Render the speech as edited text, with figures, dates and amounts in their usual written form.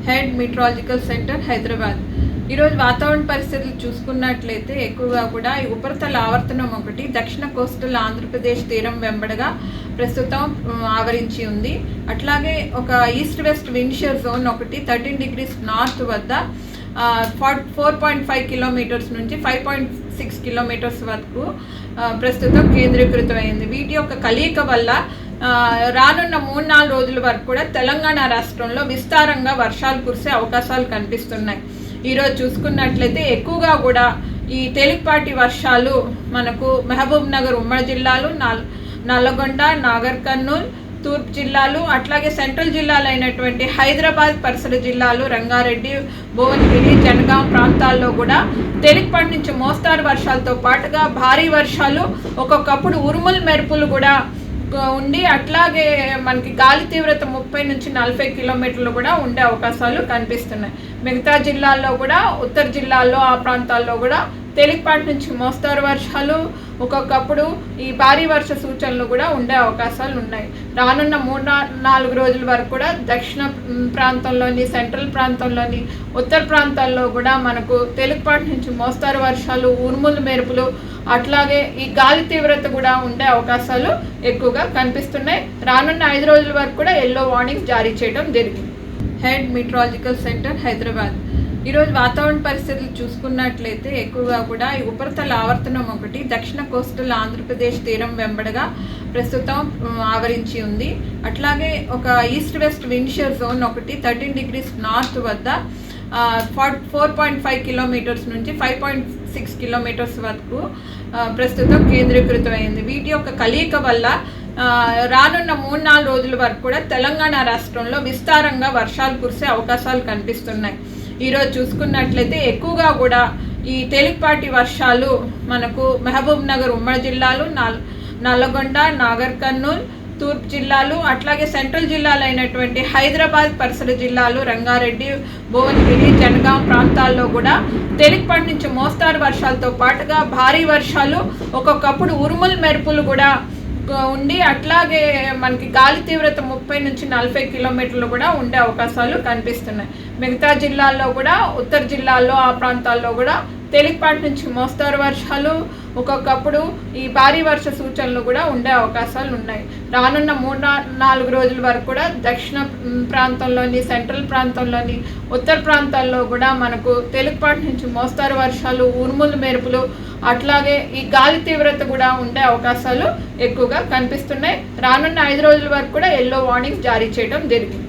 Head meteorological centre Hyderabad. ఈరోజు వాతావరణ పరిస్థితులు చూసుకున్నట్లయితే ఎక్కువగా కూడా ఈ ఉపరితల ఆవర్తనం ఒకటి దక్షిణ కోస్టల్ ఆంధ్రప్రదేశ్ తీరం వెంబడగా ప్రస్తుతం ఆవరించి ఉంది. అట్లాగే ఒక ఈస్ట్ వెస్ట్ విండ్షియర్ జోన్ ఒకటి 13 degrees నార్త్ వద్ద 4.5 కిలోమీటర్స్ నుంచి 5.6 కిలోమీటర్స్ వరకు ప్రస్తుతం కేంద్రీకృతమైంది. వీటి యొక్క కలయిక వల్ల రానున్న 3-4 రోజుల వరకు కూడా తెలంగాణ రాష్ట్రంలో విస్తారంగా వర్షాలు కురిసే అవకాశాలు కనిపిస్తున్నాయి. ఈరోజు చూసుకున్నట్లయితే ఎక్కువగా కూడా ఈ తేలికపాటి వర్షాలు మనకు మహబూబ్ నగర్ ఉమ్మడి జిల్లాలు, నల్లగొండ, నాగర్ కర్నూల్, తూర్పు జిల్లాలు, అట్లాగే సెంట్రల్ జిల్లాలు అయినటువంటి హైదరాబాద్ పరిసర జిల్లాలు, రంగారెడ్డి, భువనగిరి, జనగాం ప్రాంతాల్లో కూడా తేలికపాటి నుంచి మోస్తారు వర్షాలతో పాటుగా భారీ వర్షాలు, ఒక్కొక్కప్పుడు ఉరుములు మెరుపులు కూడా ఉండి అట్లాగే మనకి గాలి తీవ్రత 30 నుంచి 40 కిలోమీటర్లు కూడా ఉండే అవకాశాలు కనిపిస్తున్నాయి. మిగతా జిల్లాల్లో కూడా ఉత్తర జిల్లాల్లో ఆ ప్రాంతాల్లో కూడా తేలికపాటి నుంచి మోస్తారు వర్షాలు, ఒక్కొక్కప్పుడు ఈ భారీ వర్ష సూచనలు కూడా ఉండే అవకాశాలు ఉన్నాయి. రానున్న 3-4 రోజుల వరకు కూడా దక్షిణ ప్రాంతంలోని, సెంట్రల్ ప్రాంతంలోని, ఉత్తర ప్రాంతాల్లో కూడా మనకు తేలికపాటి నుంచి మోస్తారు వర్షాలు, ఉరుములు మెరుపులు, అట్లాగే ఈ గాలి తీవ్రత కూడా ఉండే అవకాశాలు ఎక్కువగా కనిపిస్తున్నాయి. రానున్న 5 రోజుల వరకు కూడా ఎల్లో వార్నింగ్స్ జారీ చేయడం జరిగింది. Head meteorological centre Hyderabad. ఈరోజు వాతావరణ పరిస్థితులు చూసుకున్నట్లయితే ఎక్కువగా కూడా ఈ ఉపరితల ఆవర్తనం ఒకటి దక్షిణ కోస్టల్ ఆంధ్రప్రదేశ్ తీరం వెంబడగా ప్రస్తుతం ఆవరించి ఉంది. అట్లాగే ఒక ఈస్ట్ వెస్ట్ విండ్షియర్ జోన్ ఒకటి 13 degrees నార్త్ వద్ద 4.5 కిలోమీటర్స్ నుంచి 5.6 కిలోమీటర్స్ వరకు ప్రస్తుతం కేంద్రీకృతమైంది. వీటి యొక్క కలయిక వల్ల రానున్న 3-4 రోజుల వరకు కూడా తెలంగాణ రాష్ట్రంలో విస్తారంగా వర్షాలు కురిసే అవకాశాలు కనిపిస్తున్నాయి. ఈరోజు చూసుకున్నట్లయితే ఎక్కువగా కూడా ఈ తేలికపాటి వర్షాలు మనకు మహబూబ్ నగర్ ఉమ్మడి జిల్లాలు, నల్లగొండ, నాగర్ కర్నూల్, తూర్పు జిల్లాలు, అట్లాగే సెంట్రల్ జిల్లాలు అయినటువంటి హైదరాబాద్ పరిసర జిల్లాలు, రంగారెడ్డి, భువనగిరి, జనగాం ప్రాంతాల్లో కూడా తేలికపాటి నుంచి మోస్తారు వర్షాలతో పాటుగా భారీ వర్షాలు, ఒక్కొక్కప్పుడు ఉరుములు మెరుపులు కూడా ఉండి అట్లాగే మనకి గాలి తీవ్రత 30 నుంచి 40 కిలోమీటర్లు కూడా ఉండే అవకాశాలు కనిపిస్తున్నాయి. మిగతా జిల్లాల్లో కూడా ఉత్తర జిల్లాల్లో ఆ ప్రాంతాల్లో కూడా తేలికపాటి నుంచి మోస్తారు వర్షాలు, ఒక్కొక్కప్పుడు ఈ భారీ వర్ష సూచనలు కూడా ఉండే అవకాశాలు ఉన్నాయి. రానున్న 3-4 రోజుల వరకు కూడా దక్షిణ ప్రాంతంలోని, సెంట్రల్ ప్రాంతంలోని, ఉత్తర ప్రాంతాల్లో కూడా మనకు తేలికపాటి నుంచి మోస్తారు వర్షాలు, ఉరుములు మెరుపులు, అట్లాగే ఈ గాలి తీవ్రత కూడా ఉండే అవకాశాలు ఎక్కువగా కనిపిస్తున్నాయి. రానున్న 5 రోజుల వరకు కూడా ఎల్లో వార్నింగ్స్ జారీ చేయడం జరిగింది.